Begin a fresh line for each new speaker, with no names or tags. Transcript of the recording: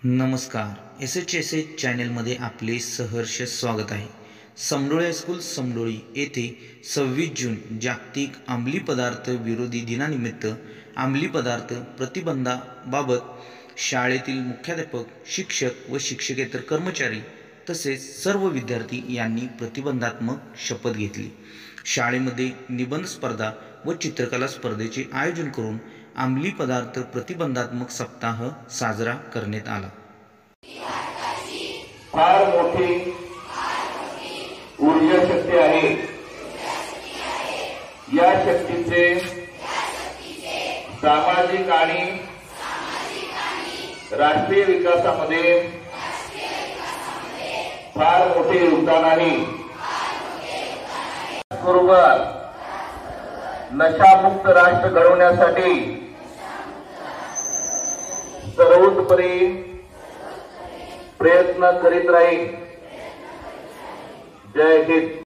नमस्कार, SHSH चॅनलमध्ये आपले सहर्ष स्वागत आहे। समडोळी हायस्कूल समडोळी येथे 26 जून जागतिक अंमली पदार्थ विरोधी दिनानिमित्त अंमली पदार्थ प्रतिबंधाबाबत शाळेतील मुख्याध्यापक, शिक्षक व शिक्षकेतर कर्मचारी तसेच सर्व विद्यार्थी यांनी प्रतिबंधात्मक शपथ घेतली। शाळेमध्ये निबंध स्पर्धा व चित्रकला स्पर्धेचे आयोजन करून अंमली पदार्थ प्रतिबंधात्मक सप्ताह साजरा करण्यात आला।
फार मोठी ऊर्जा शक्ती आहे। या शक्तीचे सामाजिक आणि राष्ट्रीय विकासामध्ये फार मोठे योगदान आहे। बरोबर नशामुक्त राष्ट्र घडवण्यासाठी सर्वोतपरी प्रयत्न करीत राहील। जय हिंद।